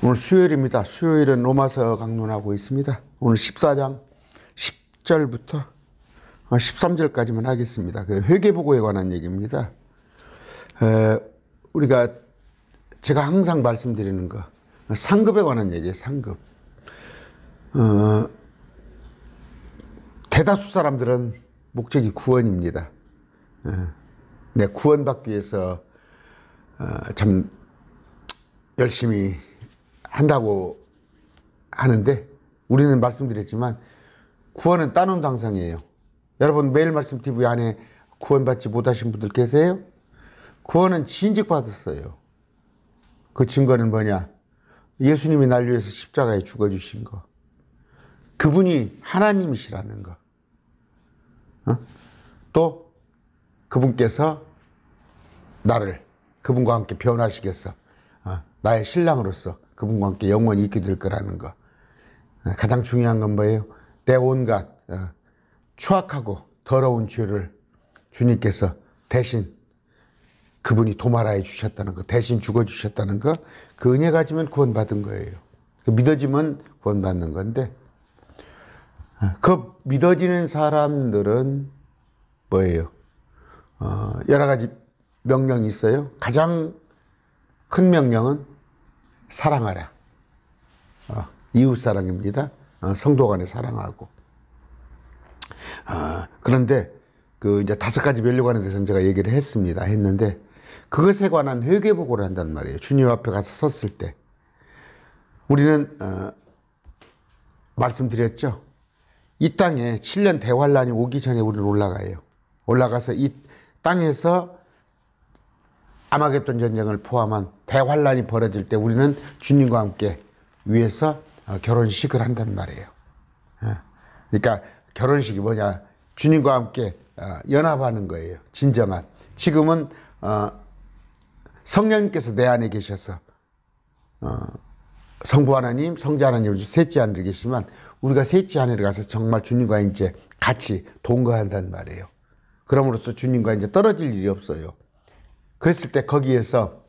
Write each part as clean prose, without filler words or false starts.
오늘 수요일입니다. 수요일은 로마서 강론하고 있습니다. 오늘 14장 10절부터 13절까지만 하겠습니다. 그 회개보고에 관한 얘기입니다. 우리가 제가 항상 말씀드리는 거 상급에 관한 얘기예요. 상급. 대다수 사람들은 목적이 구원입니다. 내 구원받기 위해서 참 열심히 한다고 하는데 우리는 말씀드렸지만 구원은 따놓은 당상이에요. 여러분 매일 말씀 TV 안에 구원받지 못하신 분들 계세요? 구원은 진직받았어요. 그 증거는 뭐냐? 예수님이 날 위해서 십자가에 죽어주신 거. 그분이 하나님이시라는 거. 또 그분께서 나를 그분과 함께 변화하시겠어. 나의 신랑으로서 그분과 함께 영원히 있게 될 거라는 거. 가장 중요한 건 뭐예요? 내 온갖 추악하고 더러운 죄를 주님께서 대신 그분이 도말하여 주셨다는 거, 대신 죽어주셨다는 거, 그 은혜 가지면 구원받은 거예요. 믿어지면 구원받는 건데, 그 믿어지는 사람들은 뭐예요? 여러 가지 명령이 있어요. 가장 큰 명령은 사랑하라. 이웃사랑입니다. 성도 간에 사랑하고. 그런데 그 이제 5가지 면류관에 대해서는 제가 얘기를 했는데 그것에 관한 회개보고를 한단 말이에요. 주님 앞에 가서 섰을 때. 우리는 말씀드렸죠. 이 땅에 7년 대환란이 오기 전에 우리는 올라가요. 올라가서 이 땅에서 아마겟돈 전쟁을 포함한 대환란이 벌어질 때 우리는 주님과 함께 위에서 결혼식을 한단 말이에요. 그러니까 결혼식이 뭐냐? 주님과 함께 연합하는 거예요. 진정한. 지금은 성령님께서 내 안에 계셔서 성부 하나님, 성자 하나님, 셋째 하늘에 계시지만 우리가 셋째 하늘에 가서 정말 주님과 이제 같이 동거한단 말이에요. 그럼으로써 주님과 이제 떨어질 일이 없어요. 그랬을 때 거기에서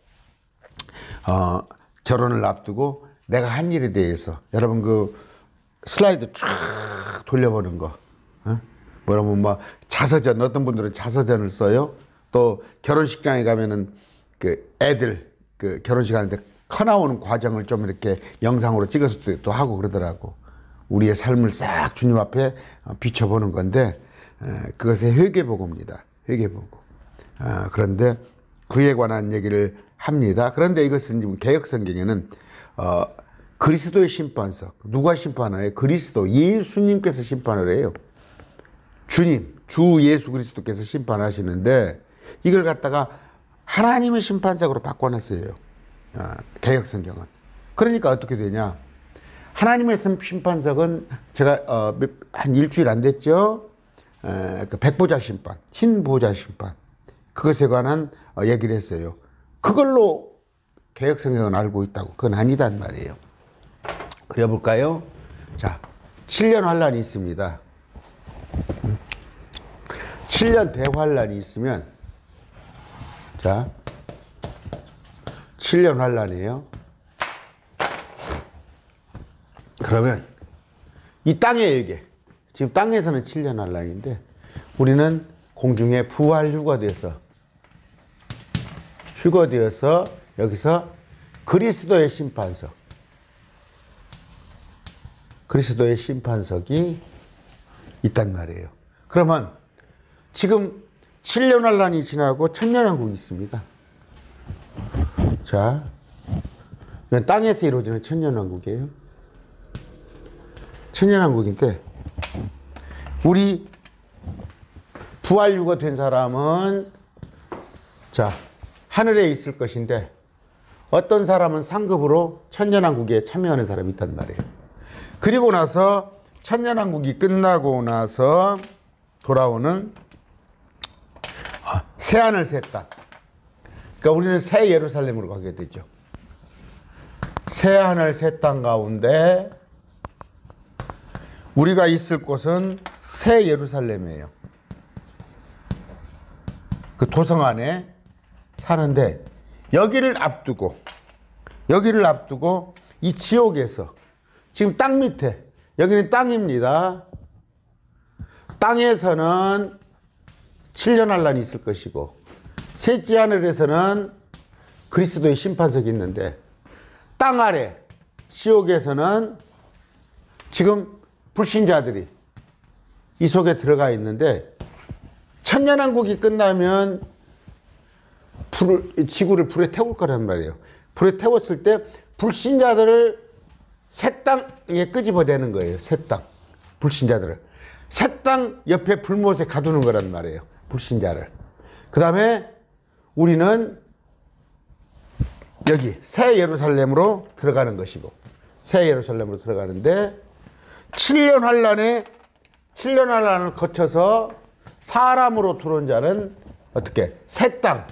결혼을 앞두고 내가 한 일에 대해서 여러분 그 슬라이드 쫙 돌려보는 거. 뭐라면 뭐 자서전, 어떤 분들은 자서전을 써요. 또 결혼식장에 가면은 그 애들 그 결혼식 하는데 커 나오는 과정을 좀 이렇게 영상으로 찍어서 또 하고 그러더라고. 우리의 삶을 싹 주님 앞에 비춰보는 건데 그것의 회개보고입니다. 회개보고. 그런데 그에 관한 얘기를 합니다. 그런데 이것은 지금 개역성경에는 그리스도의 심판석. 누가 심판해요? 그리스도, 예수님께서 심판을 해요. 주님, 주 예수 그리스도께서 심판하시는데 이걸 갖다가 하나님의 심판석으로 바꿔놨어요. 개역성경은. 그러니까 어떻게 되냐? 하나님의 심판석은 제가 한 일주일 안 됐죠? 그 백보자 심판, 흰보자 심판. 그것에 관한 얘기를 했어요. 그걸로 개역성경은 알고 있다고. 그건 아니단 말이에요. 그려볼까요? 자, 7년 환란이 있습니다. 7년 대환란이 있으면, 자, 7년 환란이에요. 그러면 이 땅의 얘기, 지금 땅에서는 7년 환란인데 우리는 공중에 부활휴거되어서 여기서 그리스도의 심판석, 그리스도의 심판석이 있단 말이에요. 그러면 지금 7년 환란이 지나고 천년왕국이 있습니다. 자, 이건 땅에서 이루어지는 천년왕국이에요. 천년왕국인데 우리 부활유가 된 사람은 자 하늘에 있을 것인데 어떤 사람은 상급으로 천년왕국에 참여하는 사람이 있단 말이에요. 그리고 나서 천년왕국이 끝나고 나서 돌아오는 새하늘 새 땅. 그러니까 우리는 새 예루살렘으로 가게 되죠. 새하늘 새 땅 가운데 우리가 있을 곳은 새 예루살렘이에요. 그 도성 안에 사는데 여기를 앞두고 이 지옥에서 지금 땅 밑에 여기는 땅입니다. 땅에서는 7년 환란이 있을 것이고 셋째 하늘에서는 그리스도의 심판석이 있는데 땅 아래 지옥에서는 지금 불신자들이 이 속에 들어가 있는데 천년왕국이 끝나면 지구를 불에 태울 거란 말이에요. 불에 태웠을 때 불신자들을 새 땅에 끄집어내는 거예요. 새 땅. 불신자들을. 새 땅 옆에 불못에 가두는 거란 말이에요. 불신자를. 그 다음에 우리는 여기 새 예루살렘으로 들어가는 것이고 새 예루살렘으로 들어가는데 7년 환란을 거쳐서 사람으로 들어온 자는 어떻게? 새 땅에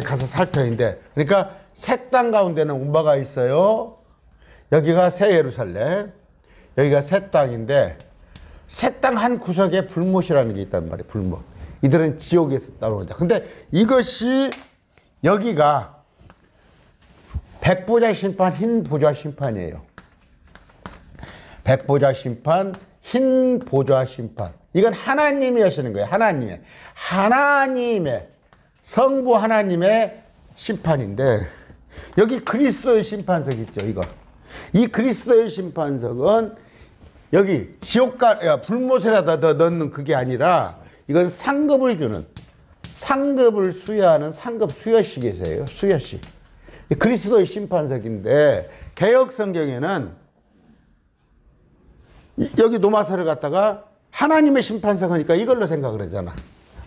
가서 살 터인데 그러니까 새 땅 가운데는 운바가 있어요. 여기가 새 예루살렘, 여기가 새 땅인데 새 땅 한 구석에 불못이라는 게 있단 말이에요. 불못. 이들은 지옥에서 따라온 자. 근데 이것이 여기가 백보자 심판, 흰 보좌 심판이에요. 백보자 심판, 흰 보좌 심판. 이건 하나님이 하시는 거예요. 하나님의 성부 하나님의 심판인데 여기 그리스도의 심판석 있죠. 이거. 이 그리스도의 심판석은 여기 지옥가 불못에다 더 넣는 그게 아니라 이건 상급을 주는 상급을 수여하는 상급 수여식이세요. 수여식. 그리스도의 심판석인데 개역 성경에는 여기 노마사를 갖다가 하나님의 심판석 하니까 이걸로 생각을 하잖아.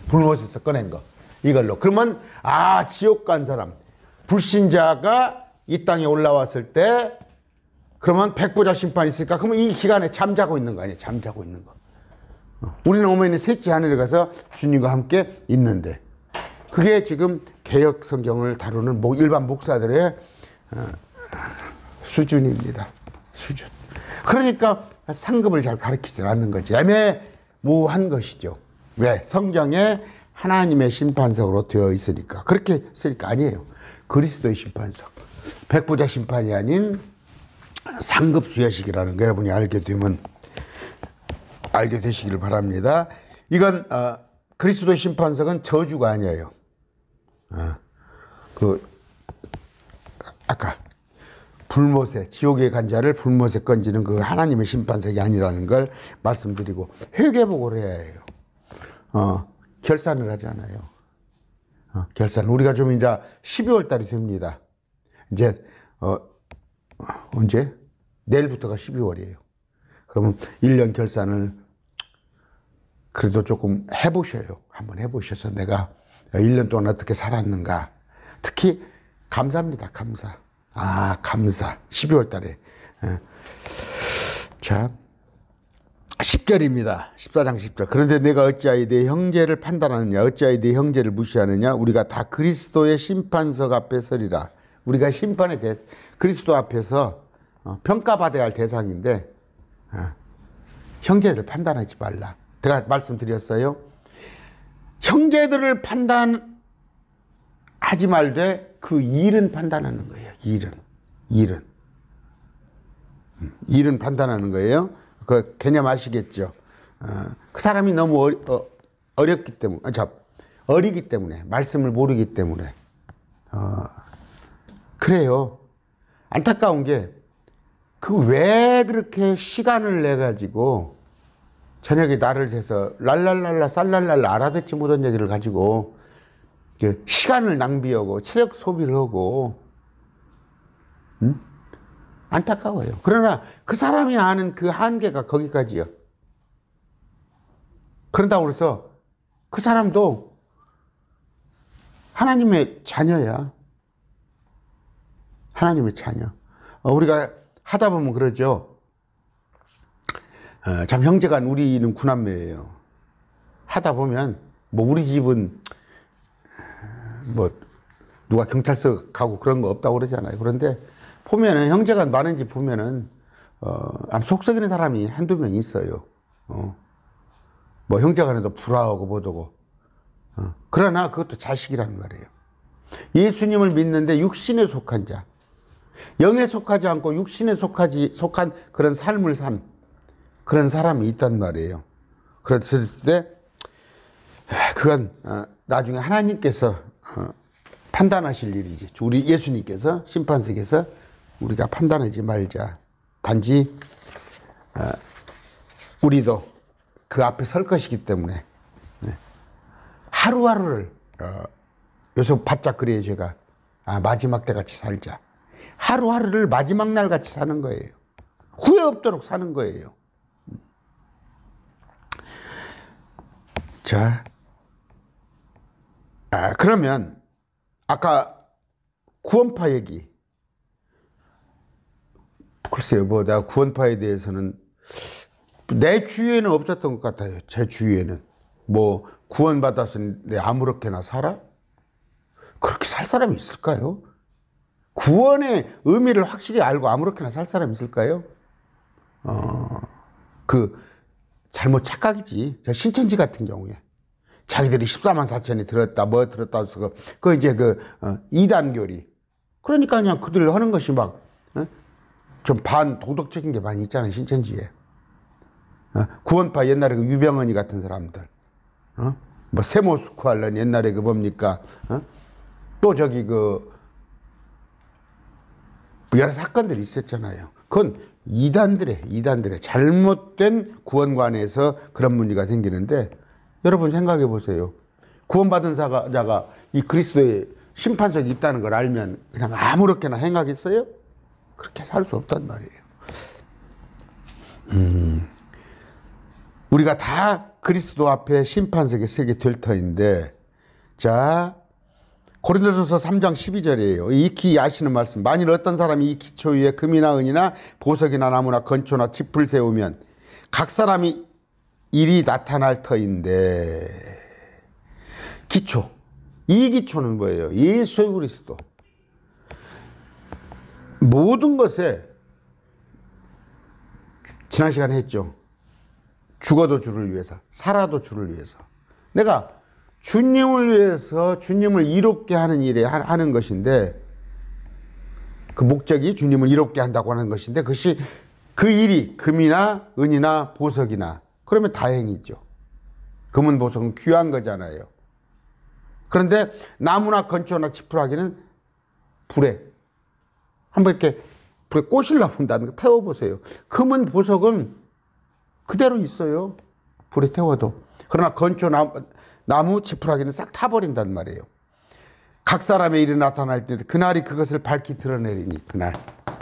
불못에서 꺼낸 거. 이걸로. 그러면 지옥 간 사람 불신자가 이 땅에 올라왔을 때 그러면 백보자 심판이 있으니까 그러면 이 기간에 잠자고 있는 거 아니에요. 잠자고 있는 거. 우리는 오면이 셋째 하늘에 가서 주님과 함께 있는데 그게 지금 개역 성경을 다루는 일반 목사들의 수준입니다. 수준. 그러니까 상급을 잘 가르치지 않는 거지. 애매모호한 것이죠. 왜? 성경에 하나님의 심판석으로 되어 있으니까. 그렇게 쓰니까 아니에요. 그리스도의 심판석. 백보자 심판이 아닌 상급 수여식이라는 거 여러분이 알게 되시기를 바랍니다. 이건 그리스도의 심판석은 저주가 아니에요. 아까 불못에 지옥에 간 자를 불못에 건지는 그 하나님의 심판석이 아니라는 걸 말씀드리고 회개복을 해야 해요. 결산을 하잖아요. 결산. 우리가 좀 이제 12월 달이 됩니다. 이제 언제? 내일부터가 12월이에요. 그러면 1년 결산을 그래도 조금 해보셔요. 한번 해보셔서 내가 1년 동안 어떻게 살았는가. 특히 감사입니다. 감사. 감사. 12월 달에. 자, 10절입니다. 14장 10절. 그런데 내가 어찌하여 내 형제를 판단하느냐? 어찌하여 내 형제를 무시하느냐? 우리가 다 그리스도의 심판석 앞에 서리라. 우리가 심판의 그리스도 앞에서 평가받아야 할 대상인데 형제들을 판단하지 말라. 제가 말씀드렸어요. 형제들을 판단하지 말되 그 일은 판단하는 거예요. 일은 판단하는 거예요. 그 개념 아시겠죠? 그 사람이 너무 어렵기 때문에, 어리기 때문에, 말씀을 모르기 때문에. 그래요. 안타까운 게, 왜 그렇게 시간을 내가지고, 저녁에 날을 새서, 랄랄랄라, 쌀랄랄라, 알아듣지 못한 얘기를 가지고, 시간을 낭비하고, 체력 소비를 하고, 안타까워요. 그러나 그 사람이 아는 그 한계가 거기까지요. 그런다고 해서 그 사람도 하나님의 자녀야. 하나님의 자녀. 우리가 하다 보면 그러죠. 참 형제간 우리는 구남매예요. 하다 보면 우리 집은 누가 경찰서 가고 그런 거 없다고 그러잖아요. 그런데 보면은 형제가 많은 집 보면은 속 썩이는 사람이 한두 명 있어요. 형제간에도 불화하고 뭐더고. 그러나 그것도 자식이란 말이에요. 예수님을 믿는데 육신에 속한 자. 영에 속하지 않고 육신에 속한 그런 삶을 산 그런 사람이 있단 말이에요. 그랬을 때 그건 나중에 하나님께서 판단하실 일이지. 우리 예수님께서 심판석에서 우리가 판단하지 말자. 단지 우리도 그 앞에 설 것이기 때문에 하루하루를 요새 바짝 그래요. 제가 마지막 때 같이 살자. 하루하루를 마지막 날 같이 사는 거예요. 후회 없도록 사는 거예요. 자, 그러면 아까 구원파 얘기. 글쎄요, 뭐 내가 구원파에 대해서는 내 주위에는 없었던 것 같아요. 제 주위에는 뭐 구원받아서 내 아무렇게나 살아? 그렇게 살 사람이 있을까요? 구원의 의미를 확실히 알고 아무렇게나 살 사람이 있을까요? 그 잘못 착각이지. 저 신천지 같은 경우에 자기들이 14만 4천이 들었다 뭐 들었다 해서 그 이제 이단교리. 그러니까 그냥 그들 하는 것이 막 좀 반도덕적인 게 많이 있잖아요. 신천지에. 구원파 옛날에 그 유병언이 같은 사람들. 뭐 세모스쿠 하려니 옛날에 그 뭡니까? 또 저기 여러 사건들이 있었잖아요. 그건 이단들의 잘못된 구원관에서 그런 문제가 생기는데 여러분 생각해 보세요. 구원받은 자가 이 그리스도의 심판석이 있다는 걸 알면 그냥 아무렇게나 행하겠어요? 그렇게 살 수 없단 말이에요. 우리가 다 그리스도 앞에 심판석에 서게 될 터인데, 자, 고린도전서 3장 12절이에요. 익히 아시는 말씀. 만일 어떤 사람이 이 기초 위에 금이나 은이나 보석이나 나무나 건초나 짚을 세우면 각 사람이 일이 나타날 터인데, 기초. 이 기초는 뭐예요? 예수 그리스도. 모든 것에 지난 시간에 했죠. 죽어도 주를 위해서, 살아도 주를 위해서. 내가 주님을 위해서 주님을 이롭게 하는 일에 하는 것인데, 그 목적이 주님을 이롭게 한다고 하는 것인데, 그것이 그 일이 금이나 은이나 보석이나, 그러면 다행이죠. 금은 보석은 귀한 거잖아요. 그런데 나무나 건초나 지푸라기는 불에 한번 이렇게 불에 꼬실라 본다는 거 태워보세요. 금은 보석은 그대로 있어요. 불에 태워도. 그러나 건초, 나무, 지푸라기는 싹 타버린단 말이에요. 각 사람의 일이 나타날 때 그날이 그것을 밝히 드러내리니, 그날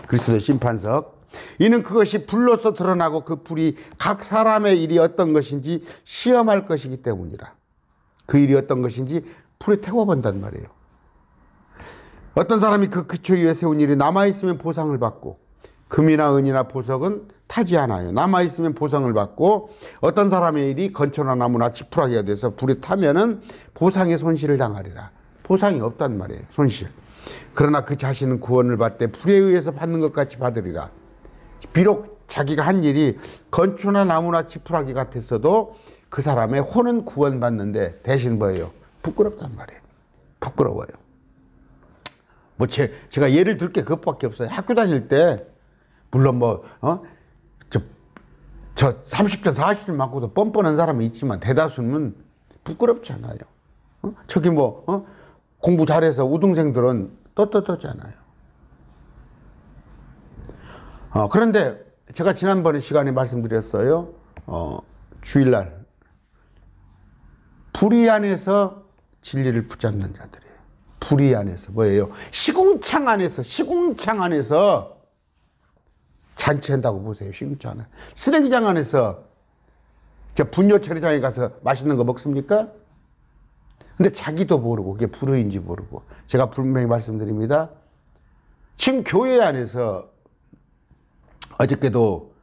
그리스도의 심판석. 이는 그것이 불로서 드러나고 그 불이 각 사람의 일이 어떤 것인지 시험할 것이기 때문이라. 그 일이 어떤 것인지 불에 태워본단 말이에요. 어떤 사람이 그 기초 위에 세운 일이 남아있으면 보상을 받고, 금이나 은이나 보석은 타지 않아요. 남아있으면 보상을 받고, 어떤 사람의 일이 건초나 나무나 지푸라기가 돼서 불에 타면은 보상의 손실을 당하리라. 보상이 없단 말이에요. 손실. 그러나 그 자신은 구원을 받되 불에 의해서 받는 것 같이 받으리라. 비록 자기가 한 일이 건초나 나무나 지푸라기 같았어도 그 사람의 혼은 구원받는데 대신 뭐예요? 부끄럽단 말이에요. 부끄러워요. 뭐 제가 예를 들 게 그것밖에 없어요. 학교 다닐 때 물론 저 30점 40점 맞고도 뻔뻔한 사람은 있지만 대다수는 부끄럽지 않아요. 저기 공부 잘해서 우등생들은 떳떳하잖아요. 그런데 제가 지난번에 시간에 말씀드렸어요. 주일날 불의 안에서 진리를 붙잡는 자들이에요. 불의 안에서 뭐예요? 시궁창 안에서 잔치한다고 보세요. 시궁창 안에. 쓰레기장 안에서 분뇨 처리장에 가서 맛있는 거 먹습니까? 근데 자기도 모르고 그게 불의인지 모르고. 제가 분명히 말씀드립니다. 지금 교회 안에서 어저께도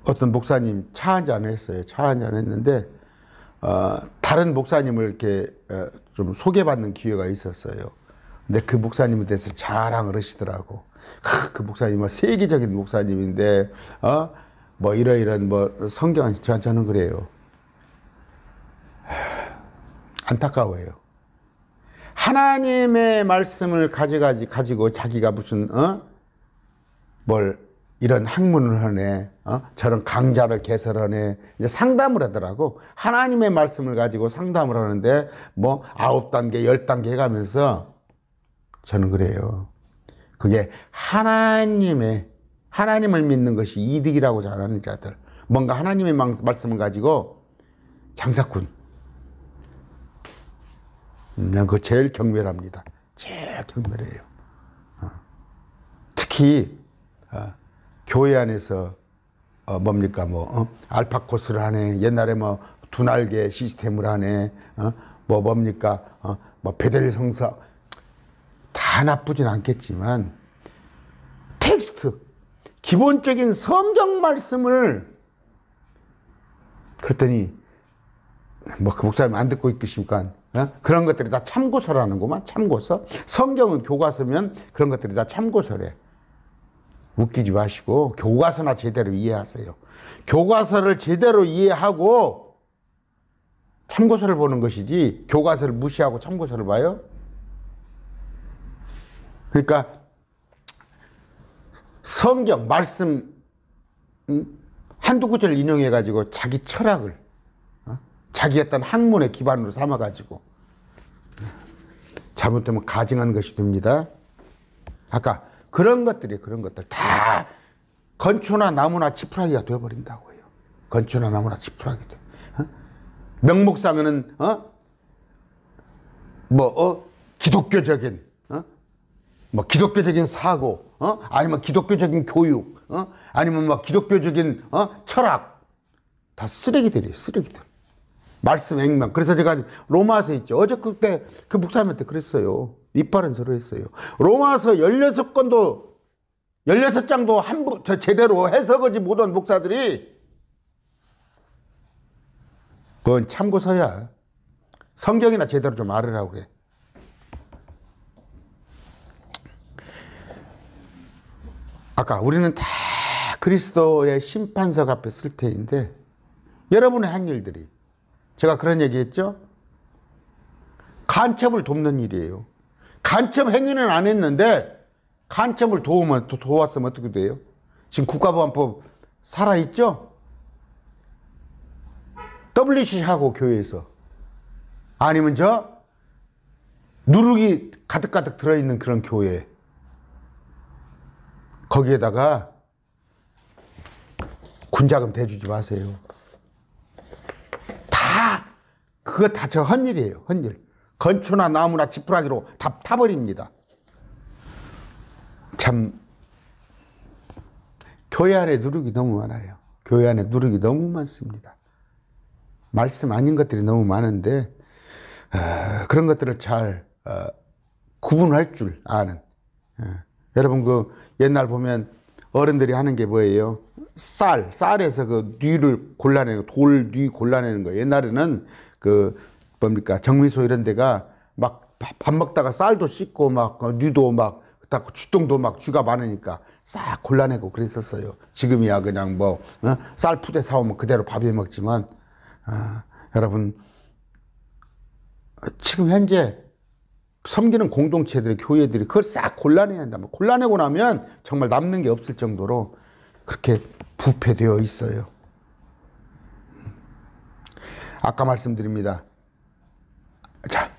어떤 목사님 차 한잔 했어요. 차 한잔 했는데 다른 목사님을 이렇게 좀 소개받는 기회가 있었어요. 근데 그 목사님에 대해서 자랑을 하시더라고. 그 목사님은 세계적인 목사님인데 뭐 이런 성경, 저는 그래요. 안타까워요. 하나님의 말씀을 가지고 자기가 무슨 뭘 이런 학문을 하네, 저런 강좌를 개설하네, 이제 상담을 하더라고. 하나님의 말씀을 가지고 상담을 하는데 뭐 9단계, 10단계 해가면서 저는 그래요. 그게 하나님을 믿는 것이 이득이라고 잘하는 자들, 뭔가 하나님의 말씀을 가지고 장사꾼, 난 그거 제일 경멸합니다. 제일 경멸해요. 특히 교회 안에서 뭡니까 알파 코스를 하네, 옛날에 뭐 두 날개 시스템을 하네, 뭡니까 베델 성사, 다 나쁘진 않겠지만 텍스트, 기본적인 성경 말씀을, 그랬더니 뭐 그 목사님 안 듣고 계십니까? 그런 것들이 다 참고서라는구만. 참고서. 성경은 교과서면 그런 것들이 다 참고서래. 웃기지 마시고 교과서나 제대로 이해하세요. 교과서를 제대로 이해하고 참고서를 보는 것이지, 교과서를 무시하고 참고서를 봐요? 그러니까 성경 말씀 한두 구절 인용해 가지고 자기 철학을, 자기 어떤 학문의 기반으로 삼아 가지고 잘못되면 가증한 것이 됩니다. 아까 그런 것들 다 건초나 나무나 지푸라기가 되어버린다고요. 건초나 나무나 지푸라기 돼. 명목상에는 기독교적인 기독교적인 사고, 아니면 기독교적인 교육, 아니면 뭐 기독교적인 철학, 다 쓰레기들이에요. 쓰레기들. 말씀 액면. 그래서 제가 로마서 있죠. 어제 그때 그 목사님한테 그랬어요. 이빨은 서로 했어요. 로마서 16장도 제대로 해석하지 못한 목사들이, 그건 참고서야. 성경이나 제대로 좀 알으라고 그래. 아까 우리는 다 그리스도의 심판석 앞에 쓸 테인데, 여러분의 한 일들이, 제가 그런 얘기 했죠? 간첩을 돕는 일이에요. 간첩 행위는 안 했는데 간첩을 도왔으면 어떻게 돼요? 지금 국가보안법 살아있죠? WC 하고 교회에서, 아니면 누룩이 가득가득 들어있는 그런 교회, 거기에다가 군자금 대주지 마세요. 그거 다 저 헛일이에요. 헛일. 건초나 나무나 지푸라기로 다 타버립니다. 참 교회 안에 누룩이 너무 많아요. 교회 안에 누룩이 너무 많습니다. 말씀 아닌 것들이 너무 많은데 그런 것들을 잘 구분할 줄 아는, 여러분 그 옛날 보면 어른들이 하는 게 뭐예요? 쌀에서 그 뉘를 골라내는 거, 돌 뉘 골라내는 거. 옛날에는 그 뭡니까 정미소 이런 데가 막 밥 먹다가 쌀도 씻고 막 뉘도 막 쥐똥도 막 쥐가 많으니까 싹 골라내고 그랬었어요. 지금이야 그냥 쌀 푸대 사오면 그대로 밥해 먹지만, 여러분 지금 현재 섬기는 공동체들의 교회들이 그걸 싹 골라내야 한다. 골라내고 나면 정말 남는 게 없을 정도로 그렇게 부패되어 있어요. 아까 말씀드립니다. 자,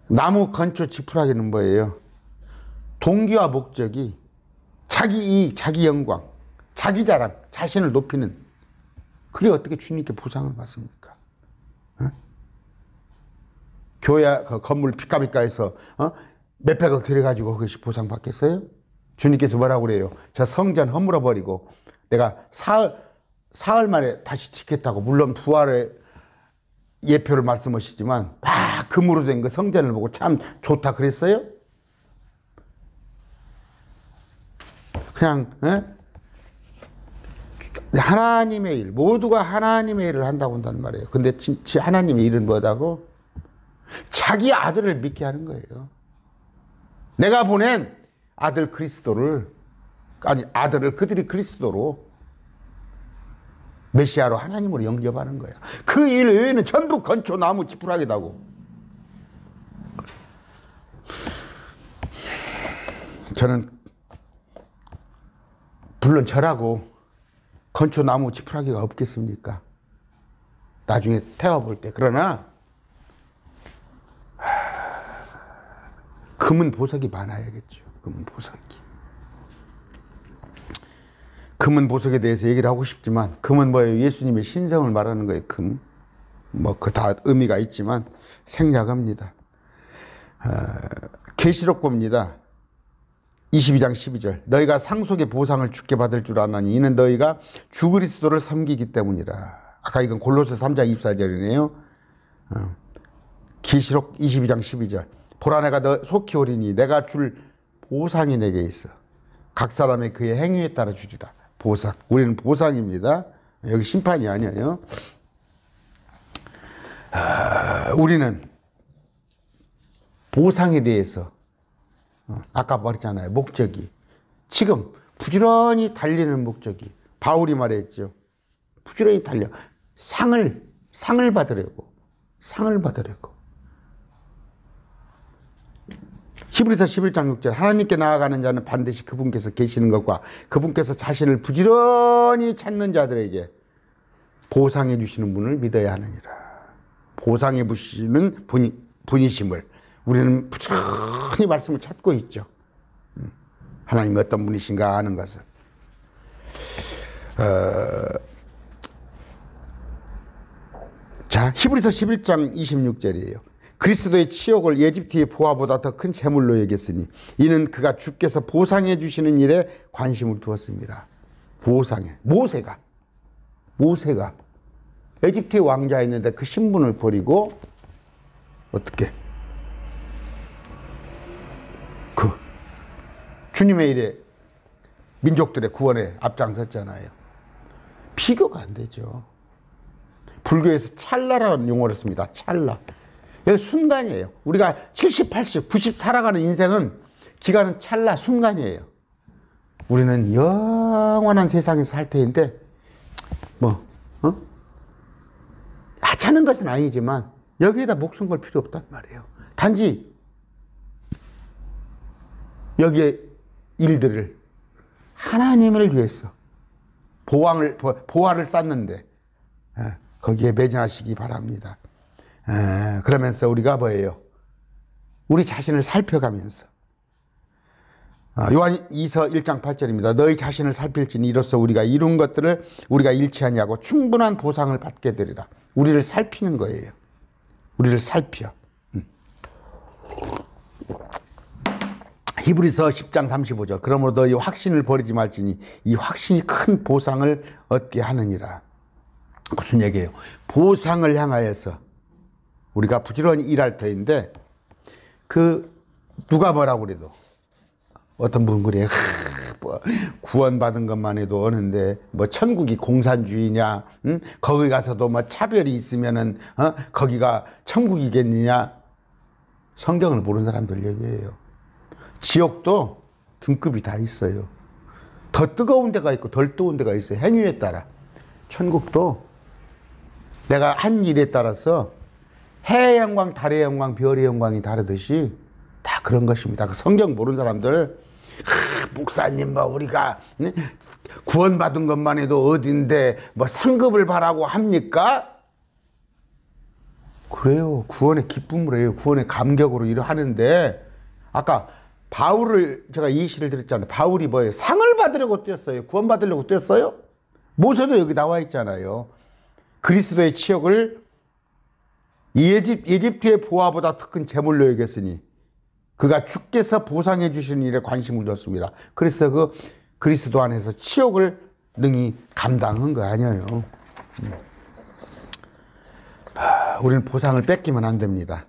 나무, 건초, 지푸라기는 뭐예요? 동기와 목적이 자기 이익, 자기 영광, 자기 자랑, 자신을 높이는, 그게 어떻게 주님께 보상을 받습니까? 교회 그 건물 피카피카해서 몇백억 들여가지고 그것이 보상받겠어요? 주님께서 뭐라고 그래요? 저 성전 허물어 버리고 내가 사흘 만에 다시 짓겠다고. 물론 부활의 예표를 말씀하시지만 막 금으로 된 그 성전을 보고 참 좋다 그랬어요? 그냥 하나님의 일, 모두가 하나님의 일을 한다고 한단 말이에요. 근데 진짜 하나님의 일은 뭐다고? 자기 아들을 믿게 하는 거예요. 내가 보낸 아들 그리스도를, 아들을 그들이 그리스도로, 메시아로, 하나님으로 영접하는 거야. 그 일 외에는 전부 건초, 나무, 지푸라기다고. 저는 물론 저라고 건초나무 지푸라기가 없겠습니까? 나중에 태워볼 때. 그러나 금은 보석이 많아야겠죠. 금은 보석이. 금은 보석에 대해서 얘기를 하고 싶지만, 금은 뭐예요? 예수님의 신성을 말하는 거예요. 금. 뭐 그 다 의미가 있지만 생략합니다. 계시록 봅니다. 22장 12절. 너희가 상속의 보상을 주께 받을 줄 아나니 이는 너희가 주 그리스도를 섬기기 때문이라. 아까 이건 골로새 3장 24절이네요. 계시록 22장 12절. 보라 내가 너 속히 오리니 내가 줄 보상이 내게 있어. 각 사람의 그의 행위에 따라 주리라. 보상. 우리는 보상입니다. 여기 심판이 아니에요. 우리는 보상에 대해서 아까 말했잖아요. 목적이. 지금 부지런히 달리는 목적이. 바울이 말했죠. 부지런히 달려. 상을 받으려고. 상을 받으려고. 히브리서 11장 6절. 하나님께 나아가는 자는 반드시 그분께서 계시는 것과 그분께서 자신을 부지런히 찾는 자들에게 보상해 주시는 분을 믿어야 하느니라. 보상해 주시는 분이심을 우리는 부지런히 말씀을 찾고 있죠. 하나님이 어떤 분이신가 아는 것을. 자, 히브리서 11장 26절이에요. 그리스도의 치욕을 예집트의 보화보다 더 큰 재물로 여겼으니 이는 그가 주께서 보상해 주시는 일에 관심을 두었습니다. 보상해. 모세가 에집트의 왕자였는데 그 신분을 버리고 어떻게 그 주님의 일에 민족들의 구원에 앞장섰잖아요. 비교가 안 되죠. 불교에서 찰나라는 용어를 씁니다. 찰나. 이게 순간이에요. 우리가 70, 80, 90 살아가는 인생은 기간은 찰나 순간이에요. 우리는 영원한 세상에서 살 터인데 하찮은 것은 아니지만 여기에다 목숨 걸 필요 없단 말이에요. 단지 여기에 일들을 하나님을 위해서 보화를 쌓는데 거기에 매진하시기 바랍니다. 그러면서 우리가 뭐예요? 우리 자신을 살펴가면서 요한 2서 1장 8절입니다. 너희 자신을 살필지니 이로써 우리가 이룬 것들을 우리가 잃지 아니하고 충분한 보상을 받게 되리라. 우리를 살피는 거예요. 우리를 살펴. 히브리서 10장 35절. 그러므로 너희 확신을 버리지 말지니 이 확신이 큰 보상을 얻게 하느니라. 무슨 얘기예요? 보상을 향하여서 우리가 부지런히 일할 터인데 누가 뭐라고 그래도 어떤 분은 그래요. 구원받은 것만 해도 어는데 천국이 공산주의냐, 거기 가서도 차별이 있으면은 거기가 천국이겠느냐. 성경을 모르는 사람들 얘기예요. 지옥도 등급이 다 있어요. 더 뜨거운 데가 있고 덜 뜨거운 데가 있어요. 행위에 따라. 천국도 내가 한 일에 따라서 해의 영광, 달의 영광, 별의 영광이 다르듯이 다 그런 것입니다. 성경 모르는 사람들 목사님 우리가 구원받은 것만 해도 어딘데 상급을 바라고 합니까? 그래요. 구원의 기쁨으로 해요. 구원의 감격으로 일을 하는데 아까 바울을 제가 예시를 드렸잖아요. 바울이 뭐예요? 상을 받으려고 뛰었어요. 구원받으려고 뛰었어요? 모세도 여기 나와 있잖아요. 그리스도의 치욕을 에집트의 보화보다 더 큰 재물로 여겼으니 그가 주께서 보상해 주시는 일에 관심을 뒀습니다. 그래서 그리스도 안에서 치욕을 능히 감당한 거 아니에요. 우리는 보상을 뺏기면 안 됩니다.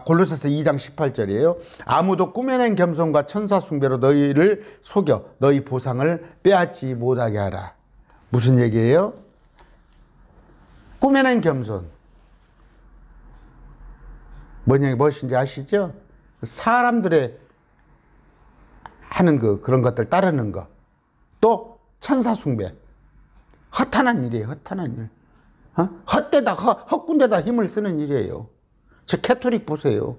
골로새서 2장 18절이에요. 아무도 꾸며낸 겸손과 천사 숭배로 너희를 속여 너희 보상을 빼앗지 못하게 하라. 무슨 얘기예요? 꾸며낸 겸손. 무엇인지 아시죠? 사람들의 하는 그런 것들 따르는 거. 또 천사 숭배. 허탄한 일이에요. 허탄한 일. 헛군데다 힘을 쓰는 일이에요. 저 캐토릭 보세요.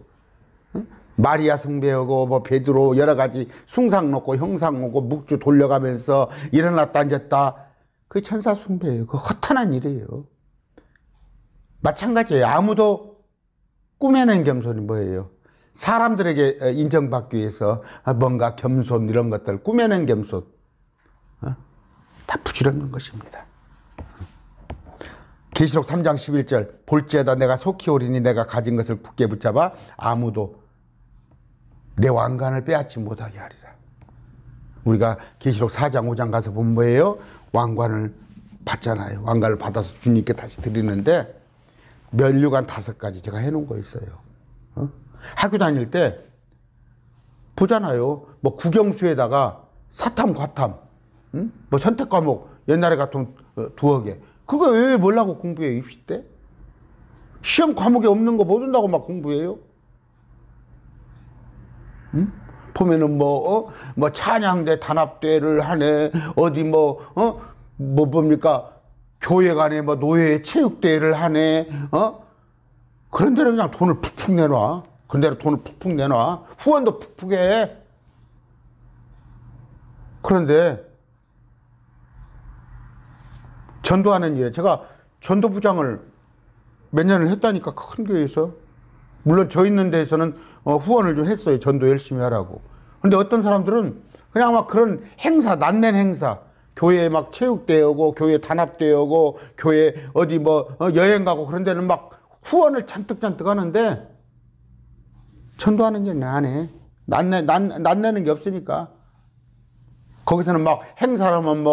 마리아 숭배하고 뭐 베드로 여러 가지 숭상 놓고 형상 놓고 묵주 돌려가면서 일어났다 앉았다. 그게 천사 숭배예요. 그 허탄한 일이에요. 마찬가지예요. 아무도 꾸며낸 겸손이 뭐예요? 사람들에게 인정받기 위해서 뭔가 겸손 이런 것들 꾸며낸 겸손 다 부질없는 것입니다. 계시록 3장 11절 볼지어다 내가 속히 오리니 내가 가진 것을 굳게 붙잡아 아무도 내 왕관을 빼앗지 못하게 하리라. 우리가 계시록 4장 5장 가서 보면 뭐예요? 왕관을 받잖아요. 왕관을 받아서 주님께 다시 드리는데 면류관 5가지 제가 해놓은 거 있어요. 학교 다닐 때 보잖아요. 뭐 국영수에다가 사탐 과탐 뭐 선택 과목 옛날에 같으면 2개 그거 왜 뭐라고 공부해요? 입시 때 시험 과목에 없는 거 못 온다고 막 공부해요. 보면은 뭐 찬양대 단합대를 하네 어디 뭡니까 교회 간에 뭐 노예 체육대회를 하네 그런 데는 그냥 돈을 푹푹 내놔. 그런 데로 돈을 푹푹 내놔. 후원도 푹푹 해. 그런데 전도하는 일에 제가 전도부장을 몇 년을 했다니까 큰 교회에서. 물론 저 있는 데에서는 후원을 좀 했어요. 전도 열심히 하라고. 근데 어떤 사람들은 그냥 막 그런 행사, 낫낸 행사, 교회 막 체육대회 오고, 교회 단합대회 오고, 교회 어디 여행 가고 그런 데는 막 후원을 잔뜩 하는데, 전도하는 일은 안 해. 낫내는 게 없으니까. 거기서는 막 행사를 하면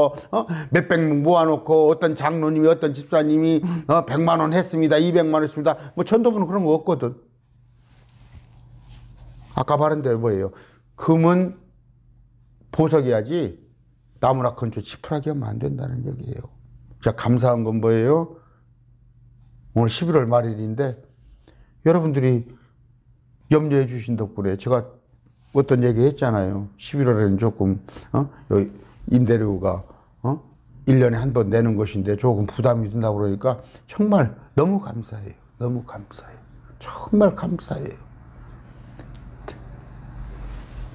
몇백 명 모아놓고 어떤 장로님이 어떤 집사님이 100만 원 했습니다. 200만 원 했습니다. 전도부는 그런 거 없거든. 아까 말한 대로 뭐예요? 금은 보석이야지 나무나 건축 지푸라기 하면 안 된다는 얘기예요. 제가 감사한 건 뭐예요? 오늘 11월 말일인데 여러분들이 염려해 주신 덕분에 제가 어떤 얘기 했잖아요. 11월에는 조금 임대료가 1년에 한 번 내는 것인데 조금 부담이 된다고 그러니까 정말 너무 감사해요. 너무 감사해요. 정말 감사해요.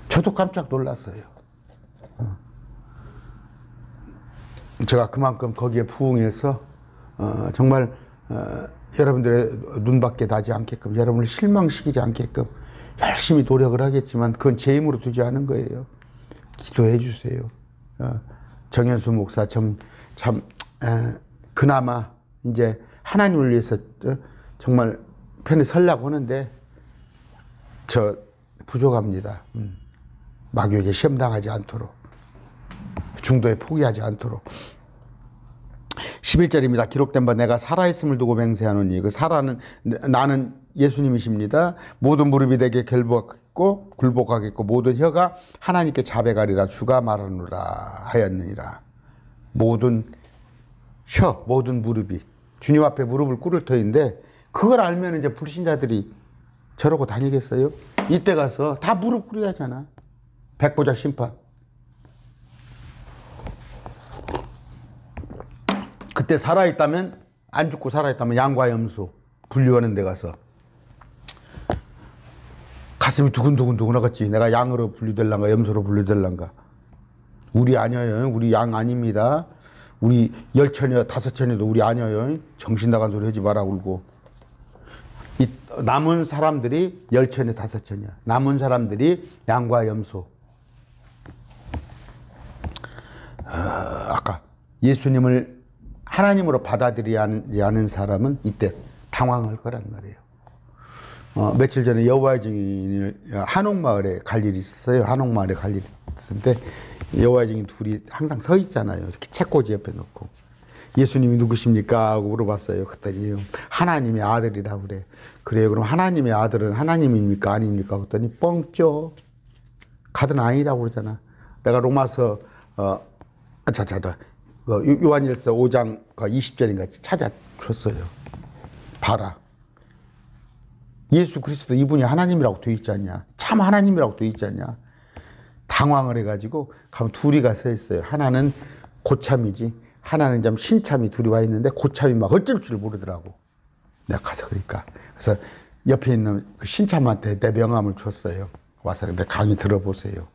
저도 깜짝 놀랐어요. 제가 그만큼 거기에 부응해서 정말 여러분들의 눈밖에 나지 않게끔 여러분을 실망시키지 않게끔 열심히 노력을 하겠지만 그건 제 힘으로 되지 않은 거예요. 기도해 주세요. 정현수 목사 그나마 이제 하나님을 위해서 정말 편히 서려고 하는데 저 부족합니다. 마귀에게 시험당하지 않도록 중도에 포기하지 않도록. 11절입니다. 기록된 바 내가 살아있음을 두고 맹세하노니 그 살아는 나는 예수님이십니다. 모든 무릎이 내게 결복하겠고 굴복하겠고 모든 혀가 하나님께 자백하리라 주가 말하노라 하였느니라. 모든 혀 모든 무릎이 주님 앞에 무릎을 꿇을 터인데 그걸 알면 이제 불신자들이 저러고 다니겠어요? 이때 가서 다 무릎 꿇어야 하잖아. 백보자 심판. 그때 살아있다면 안 죽고 살아있다면 양과 염소 분류하는 데 가서 가슴이 두근두근 하겠지. 내가 양으로 분류될란가 염소로 분류될란가. 우리 아니에요. 우리 양 아닙니다. 우리 10처녀 5처녀도 우리 아니에요. 정신 나간 소리 하지 마라 울고. 이 남은 사람들이 10처녀 5처녀 남은 사람들이 양과 염소. 아까 예수님을 하나님으로 받아들이지 않은 사람은 이때 당황할 거란 말이에요. 며칠 전에 여호와의 증인을 한옥마을에 갈 일이 있었어요. 한옥마을에 갈 일이 있었는데 여호와의 증인 둘이 항상 서 있잖아요. 이렇게 책꽂이 옆에 놓고 예수님이 누구십니까? 하고 물어봤어요. 그랬더니 하나님의 아들이라고 그래. 그래요. 그럼 하나님의 아들은 하나님입니까? 아닙니까? 그랬더니 뻥쪄. 가든 아니라고 그러잖아. 내가 로마서 요한일서 5장 20절인가 찾아줬어요. 봐라. 예수 그리스도 이분이 하나님이라고 되어 있지 않냐. 참 하나님이라고 되어 있지 않냐. 당황을 해가지고 가면 둘이 가 서 있어요. 하나는 고참이지. 하나는 좀 신참이 둘이 와 있는데 고참이 막 어쩔 줄 모르더라고. 내가 가서 그러니까. 그래서 옆에 있는 그 신참한테 내 명함을 줬어요. 와서 내 강의 들어보세요.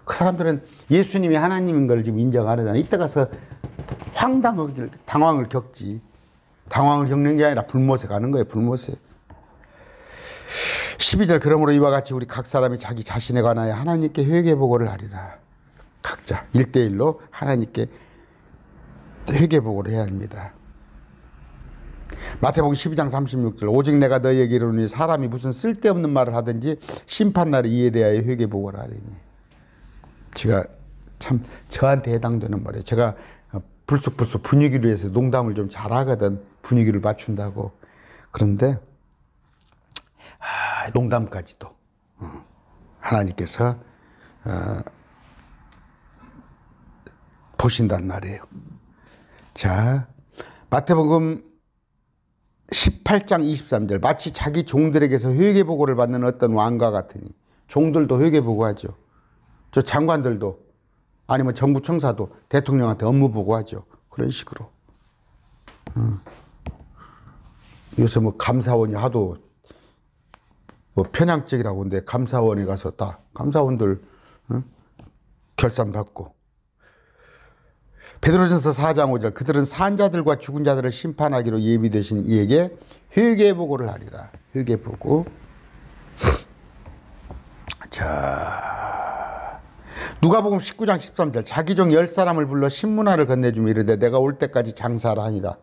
그 사람들은 예수님이 하나님인 걸 지금 인정 안 하잖아. 이때 가서 당황을 겪지. 당황을 겪는 게 아니라 불못에 가는 거예요. 불못에. 12절 그러므로 이와 같이 우리 각 사람이 자기 자신에 관하여 하나님께 회개보고를 하리라. 각자 1대1로 하나님께 회개보고를 해야 합니다. 마태복음 12장 36절 오직 내가 너희에게 이르노니 사람이 무슨 쓸데없는 말을 하든지 심판날에 이에 대하여 회개보고를 하리니. 제가 참 저한테 해당되는 말이에요. 제가 불쑥불쑥 분위기를 위해서 농담을 좀 잘하거든. 분위기를 맞춘다고. 그런데 농담까지도 하나님께서 보신단 말이에요. 자, 마태복음 18장 23절 마치 자기 종들에게서 회개보고를 받는 어떤 왕과 같으니. 종들도 회개보고하죠. 저 장관들도 아니면 정부 청사도 대통령한테 업무 보고하죠. 그런 식으로. 요새 뭐 감사원이 하도 뭐 편향적이라고 하는데 감사원에 가서 다 감사원들 결산 받고. 베드로전서 4장 5절 그들은 산자들과 죽은 자들을 심판하기로 예비되신 이에게 회개보고를 하리라. 회개보고. 자, 누가복음 19장 13절 자기 종 10사람을 불러 신문화를 건네주며 이르되 내가 올 때까지 장사를 하니라.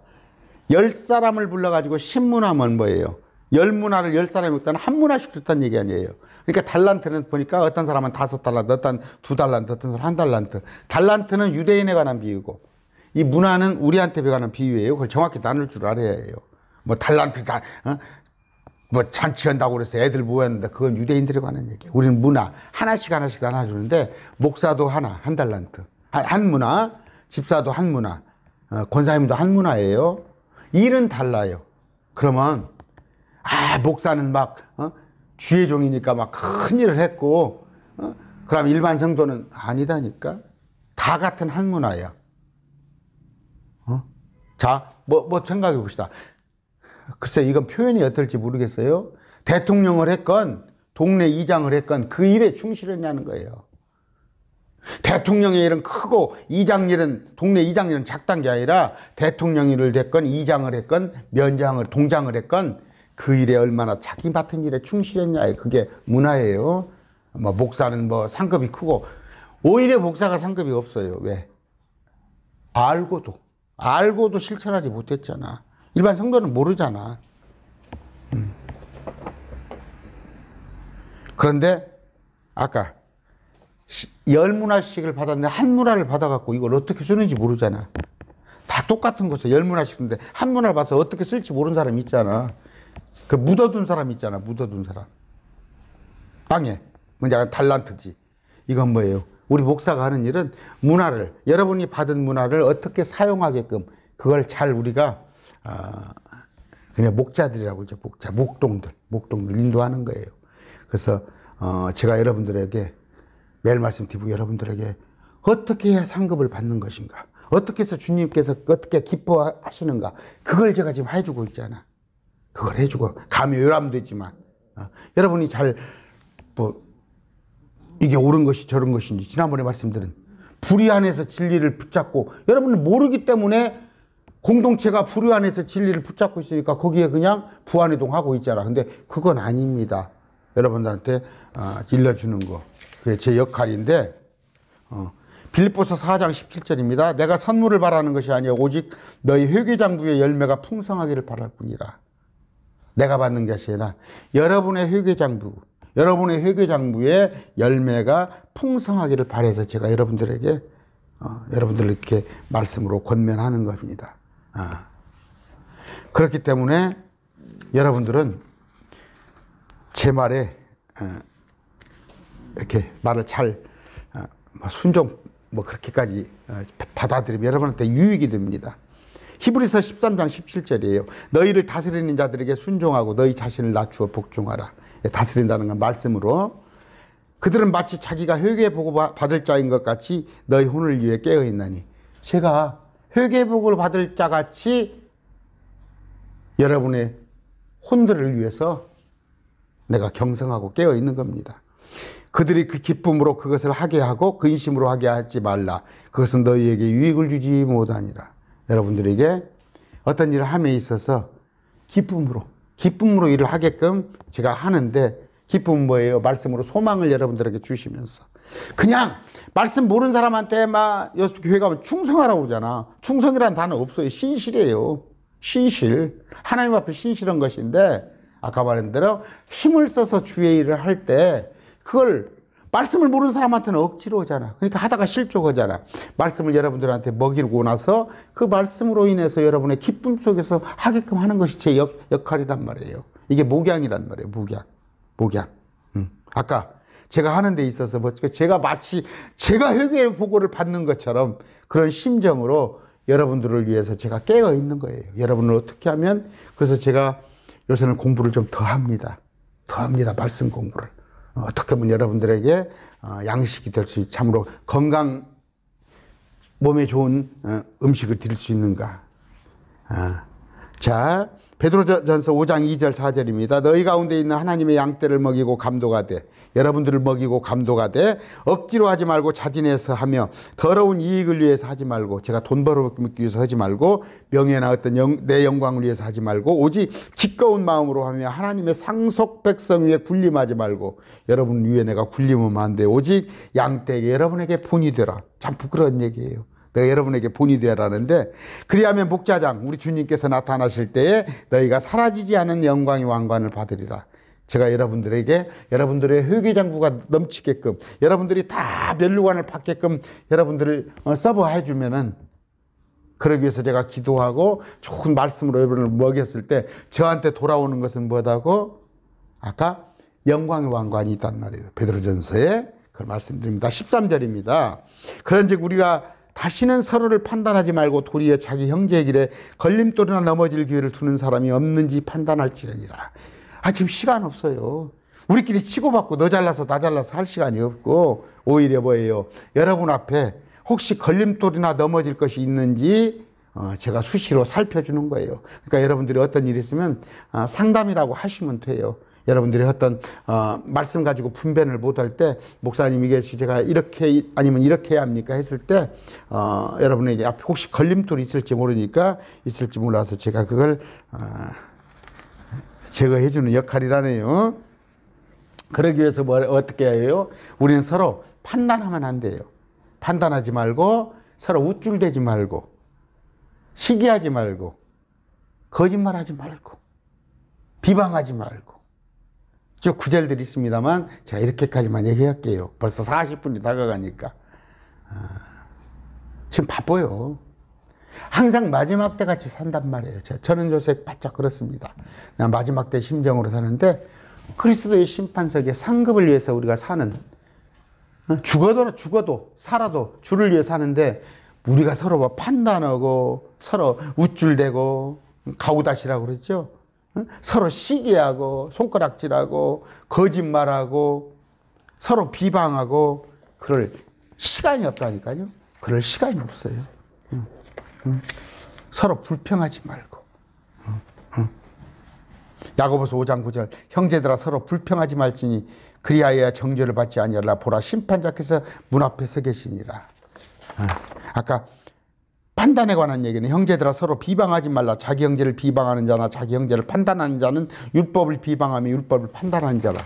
10사람을 불러가지고 신문화면 뭐예요? 10문화를 10사람이 먹다는 한 문화씩 줬다는 얘기 아니에요. 그러니까 달란트는 보니까 어떤 사람은 5달란트, 어떤 2달란트, 어떤 사람은 1달란트. 달란트는 유대인에 관한 비유고 이 문화는 우리한테 관한 비유예요. 그걸 정확히 나눌 줄 알아야 해요. 뭐 달란트 뭐 잔치한다고 그래서 애들 모였는데 그건 유대인들에 관한 얘기예요. 우리는 문화 하나씩 나눠주는데 목사도 한 달란트, 한 문화, 집사도 한 문화, 권사님도 한 문화예요. 일은 달라요. 그러면 목사는 막 주의 종이니까 막 큰 일을 했고 그럼 일반 성도는 아니다니까. 다 같은 한 문화야. 자, 뭐 생각해 봅시다. 글쎄 이건 표현이 어떨지 모르겠어요. 대통령을 했건 동네 이장을 했건 그 일에 충실했냐는 거예요. 대통령의 일은 크고 동네 이장 일은 작단 게 아니라 대통령 일을 됐건 이장을 했건 동장을 했건 그 일에 얼마나 자기 맡은 일에 충실했냐. 그게 문화예요. 뭐 목사는 뭐 상급이 크고 오히려 목사가 상급이 없어요. 왜? 알고도 실천하지 못했잖아. 일반 성도는 모르잖아. 그런데 아까 10문화씩을 받았는데 한 문화를 받아갖고 이걸 어떻게 쓰는지 모르잖아. 다 똑같은 것을 10문화씩인데 한 문화를 봐서 어떻게 쓸지 모르는 사람 있잖아. 그 묻어둔 사람 있잖아. 묻어둔 사람. 땅에. 뭔지 달란트지. 이건 뭐예요? 우리 목사가 하는 일은 여러분이 받은 문화를 어떻게 사용하게끔 그걸 잘 우리가 그냥 목자들이라고 그러죠. 목동들 인도하는 거예요. 그래서 제가 여러분들에게 매일 말씀드리고 여러분들에게 어떻게 해야 상급을 받는 것인가, 어떻게 해서 주님께서 어떻게 기뻐하시는가, 그걸 제가 지금 해주고 있잖아. 그걸 해주고 감히 요람도 있지만 여러분이 잘 이게 옳은 것이 저런 것인지 지난번에 말씀드린 불의 안에서 진리를 붙잡고, 여러분은 모르기 때문에 공동체가 불의 안에서 진리를 붙잡고 있으니까 거기에 그냥 부안해동하고 있잖아. 근데 그건 아닙니다. 여러분들한테 일러주는 거. 그게 제 역할인데 빌립보서 4장 17절입니다. 내가 선물을 바라는 것이 아니라 오직 너희 회개장부의 열매가 풍성하기를 바랄 뿐이라. 내가 받는 것이 아니라 여러분의 회개장부의 열매가 풍성하기를 바라서 제가 여러분들에게 여러분들 이렇게 말씀으로 권면하는 겁니다. 그렇기 때문에 여러분들은 제 말에 이렇게 말을 잘 순종 그렇게까지 받아들이면 여러분한테 유익이 됩니다. 히브리서 13장 17절이에요. 너희를 다스리는 자들에게 순종하고 너희 자신을 낮추어 복종하라. 다스린다는 건 말씀으로, 그들은 마치 자기가 회개보고 받을 자인 것 같이 너희 혼을 위해 깨어있나니. 제가 회개복을 받을 자 같이 여러분의 혼들을 위해서 내가 경성하고 깨어 있는 겁니다. 그들이 그 기쁨으로 그것을 하게 하고 근심으로 하게 하지 말라. 그것은 너희에게 유익을 주지 못하니라. 여러분들에게 어떤 일을 함에 있어서 기쁨으로 일을 하게끔 제가 하는데, 기쁨은 뭐예요? 말씀으로 소망을 여러분들에게 주시면서. 그냥 말씀 모르는 사람한테 막 교회 가면 충성하라고 그러잖아. 충성이라는 단어 없어요. 신실이에요. 신실. 하나님 앞에 신실한 것인데, 아까 말한 대로 힘을 써서 주의 일을 할 때 그걸 말씀을 모르는 사람한테는 억지로 하잖아. 그러니까 하다가 실족하잖아. 말씀을 여러분들한테 먹이고 나서 그 말씀으로 인해서 여러분의 기쁨 속에서 하게끔 하는 것이 제 역할이란 말이에요. 이게 목양이란 말이에요. 목양. 아까 제가 하는 데 있어서 제가 마치 제가 회개 보고를 받는 것처럼 그런 심정으로 여러분들을 위해서 제가 깨어 있는 거예요. 여러분을 어떻게 하면, 그래서 제가 요새는 공부를 좀 더 합니다. 말씀 공부를. 어떻게 하면 여러분들에게 양식이 될 수, 참으로 건강, 몸에 좋은 음식을 드릴 수 있는가. 자, 베드로전서 5장 2절 4절입니다. 너희 가운데 있는 하나님의 양떼를 먹이고 감독하되, 여러분들을 먹이고 감독하되 억지로 하지 말고 자진해서 하며 더러운 이익을 위해서 하지 말고, 제가 돈 벌어먹기 위해서 하지 말고 명예나 어떤 내 영광을 위해서 하지 말고 오직 기꺼운 마음으로 하며 하나님의 상속 백성 위에 군림하지 말고. 여러분 위에 내가 군림하면 안 돼. 오직 양떼에게 여러분에게 본이 되라. 참 부끄러운 얘기예요. 내가 여러분에게 본이 되라는데, 그리하면 목자장 우리 주님께서 나타나실 때에 너희가 사라지지 않은 영광의 왕관을 받으리라. 제가 여러분들에게 여러분들의 회개장구가 넘치게끔, 여러분들이 다 면류관을 받게끔 여러분들을 서브해 주면은, 그러기 위해서 제가 기도하고 좋은 말씀으로 여러분을 먹였을 때 저한테 돌아오는 것은 뭐다고? 아까 영광의 왕관이 있단 말이에요. 베드로전서에 그걸 말씀드립니다. 13절입니다. 그런즉 우리가 다시는 서로를 판단하지 말고 도리어 자기 형제의 길에 걸림돌이나 넘어질 기회를 두는 사람이 없는지 판단할지니라. 지금 시간 없어요. 우리끼리 치고받고 너 잘라서 나 잘라서 할 시간이 없고, 오히려 뭐예요? 여러분 앞에 혹시 걸림돌이나 넘어질 것이 있는지 제가 수시로 살펴주는 거예요. 그러니까 여러분들이 어떤 일이 있으면 상담이라고 하시면 돼요. 여러분들이 어떤 말씀 가지고 분별을 못할 때, 목사님 이게 제가 이렇게 아니면 이렇게 해야 합니까 했을 때 여러분에게 앞에 혹시 걸림돌이 있을지 모르니까, 있을지 몰라서 제가 그걸 제거해 주는 역할이라네요. 그러기 위해서 어떻게 해요? 우리는 서로 판단하면 안 돼요. 판단하지 말고, 서로 우쭐대지 말고, 시기하지 말고, 거짓말하지 말고, 비방하지 말고. 쭉 구절들이 있습니다만 제가 이렇게까지만 얘기할게요. 벌써 40분이 다가가니까. 지금 바빠요. 항상 마지막 때 같이 산단 말이에요. 저는 요새 바짝 그렇습니다. 그냥 마지막 때 심정으로 사는데, 그리스도의 심판석에 상급을 위해서 우리가 사는, 죽어도 살아도 주를 위해 사는데, 우리가 서로 판단하고 서로 우쭐대고 가우다시라고 그러죠. 서로 시기하고 손가락질하고 거짓말하고 서로 비방하고 그럴 시간이 없다니까요. 그럴 시간이 없어요. 서로 불평하지 말고. 야고보서 5장 9절 형제들아 서로 불평하지 말지니 그리하여야 정죄를 받지 아니하리라. 보라 심판자께서 문 앞에 서 계시니라. 아까 판단에 관한 얘기는, 형제들아 서로 비방하지 말라. 자기 형제를 비방하는 자나 자기 형제를 판단하는 자는 율법을 비방하며 율법을 판단하는 자라.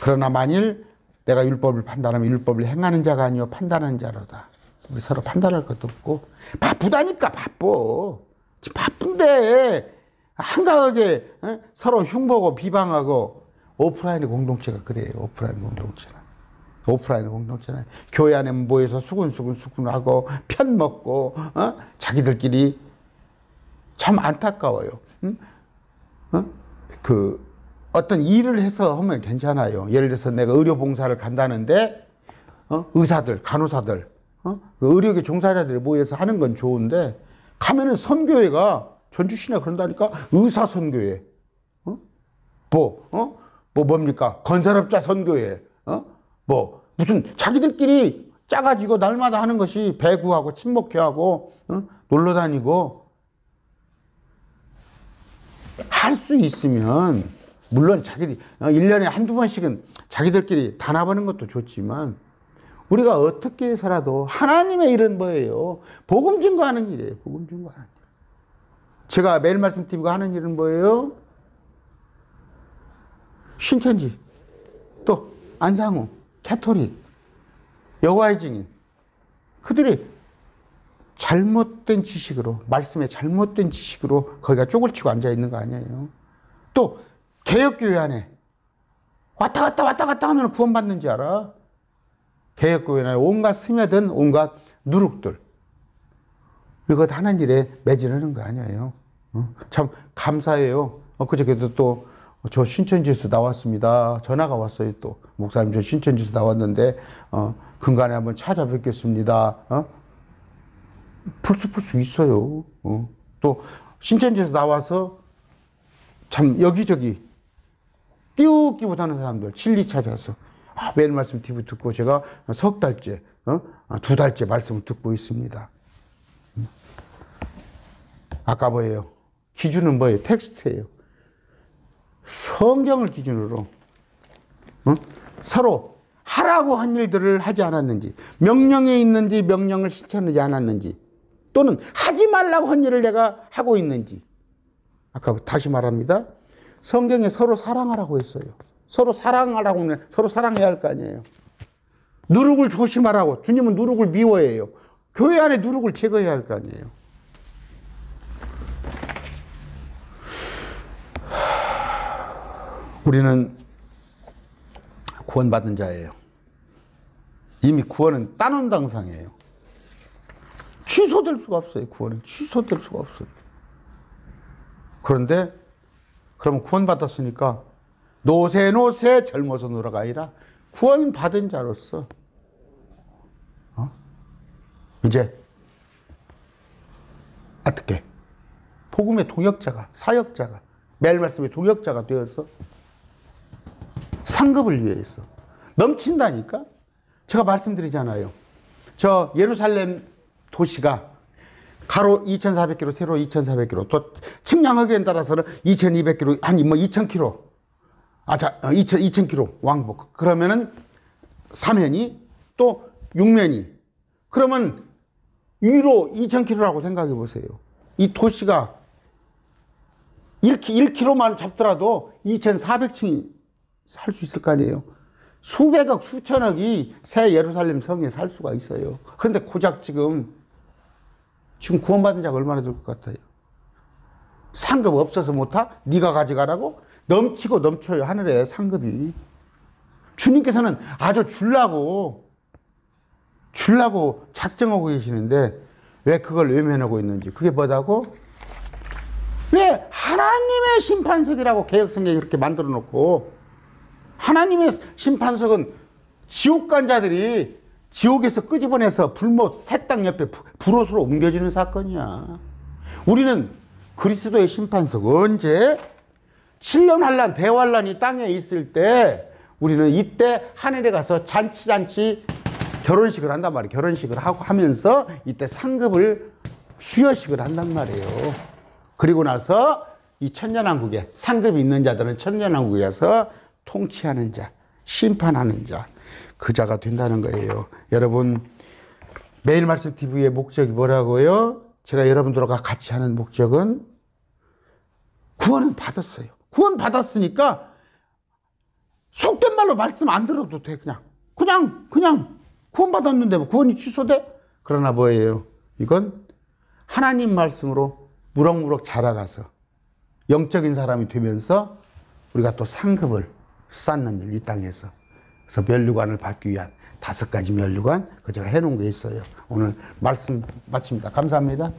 그러나 만일 내가 율법을 판단하면 율법을 행하는 자가 아니요 판단하는 자로다. 우리 서로 판단할 것도 없고, 바쁘다니까. 지금 바쁜데 한가하게 서로 흉보고 비방하고. 오프라인의 공동체가 그래요. 오프라인 공동체는 교회 안에 모여서 수군수군하고 편 먹고 자기들끼리 참 안타까워요. 그 어떤 일을 해서 하면 괜찮아요. 예를 들어서 내가 의료봉사를 간다는데 의사들, 간호사들, 의료계 종사자들이 모여서 하는 건 좋은데, 가면은 선교회가 전주시내 그런다니까. 의사 선교회, 뭡니까? 건설업자 선교회, 무슨 자기들끼리 짜가지고 날마다 하는 것이 배구하고 친목회하고 놀러 다니고. 할 수 있으면 물론 자기들이 1년에 한두 번씩은 자기들끼리 단합하는 것도 좋지만 우리가 어떻게 해서라도 하나님의 일은 뭐예요? 복음 증거하는 일이에요. 복음 증거하는 일. 제가 매일 말씀드리고 하는 일은 뭐예요? 신천지, 또 안상우, 캐토릭, 여호와의 증인. 그들이 잘못된 지식으로, 말씀에 잘못된 지식으로 거기가 쪼글 치고 앉아 있는 거 아니에요. 또 개혁교회 안에 왔다 갔다 하면 구원받는지 알아? 개혁교회 안에 온갖 스며든 온갖 누룩들. 이것 하는 일에 매진하는 거 아니에요. 참 감사해요. 그저께도 또 저 신천지에서 나왔습니다. 전화가 왔어요. 또 목사님 저 신천지에서 나왔는데 근간에 한번 찾아뵙겠습니다. 풀수 있어요. 또 신천지에서 나와서 참 여기저기 끼우끼우 다는 사람들 진리 찾아서 매일 말씀 TV 듣고 제가 석 달째, 2달째 말씀을 듣고 있습니다. 아까 뭐예요? 기준은 뭐예요? 텍스트예요. 성경을 기준으로 서로 하라고 한 일들을 하지 않았는지, 명령에 있는지 명령을 실천하지 않았는지, 또는 하지 말라고 한 일을 내가 하고 있는지. 아까 다시 말합니다. 성경에 서로 사랑하라고 했어요. 서로 사랑하라고 하면 서로 사랑해야 할 거 아니에요. 누룩을 조심하라고. 주님은 누룩을 미워해요. 교회 안에 누룩을 제거해야 할 거 아니에요. 우리는 구원받은 자예요. 이미 구원은 따놓은 당상이에요. 취소될 수가 없어요. 구원은 취소될 수가 없어요. 그런데 그러면 구원받았으니까 노세 젊어서 놀아가 아니라 구원받은 자로서 이제 어떻게 복음의 동역자가, 사역자가, 매일 말씀의 동역자가 되어서 상급을 위해서 넘친다니까. 제가 말씀드리잖아요. 저 예루살렘 도시가 가로 2,400km, 세로 2,400km, 또 측량하기에 따라서는 2,200km, 아니 뭐 2,000km, 2,000km 왕복. 그러면은 3면이 또 6면이. 그러면 위로 2,000km라고 생각해 보세요. 이 도시가 1km만 잡더라도 2,400층이 살 수 있을 거 아니에요. 수백억, 수천억이 새 예루살렘 성에 살 수가 있어요. 그런데 고작 지금 구원받은 자가 얼마나 될 것 같아요? 상급 없어서 못하? 네가 가져가라고? 넘치고 넘쳐요. 하늘에 상급이. 주님께서는 아주 주려고 작정하고 계시는데 왜 그걸 외면하고 있는지. 그게 뭐다고? 왜 하나님의 심판석이라고 개혁성경에 그렇게 만들어 놓고, 하나님의 심판석은 지옥 간 자들이 지옥에서 끄집어내서 불못 새 땅 옆에 불옷으로 옮겨지는 사건이야. 우리는 그리스도의 심판석, 언제? 7년 환란, 대환란이 땅에 있을 때 우리는 이때 하늘에 가서 잔치 결혼식을 한단 말이에요. 결혼식을 하면서 이때 상급을 수여식을 한단 말이에요. 그리고 나서 이 천년왕국에 상급이 있는 자들은 천년왕국에 가서 통치하는 자, 심판하는 자, 그 자가 된다는 거예요. 여러분, 매일 말씀 TV의 목적이 뭐라고요? 제가 여러분들과 같이 하는 목적은 구원은 받았어요. 구원 받았으니까 속된 말로 말씀 안 들어도 돼. 그냥 구원 받았는데 뭐 구원이 취소돼? 그러나 뭐예요? 이건 하나님 말씀으로 무럭무럭 자라가서 영적인 사람이 되면서 우리가 또 상급을 쌓는 일, 이 땅에서. 그래서 면류관을 받기 위한 5가지 면류관, 그 제가 해놓은 게 있어요. 오늘 말씀 마칩니다. 감사합니다.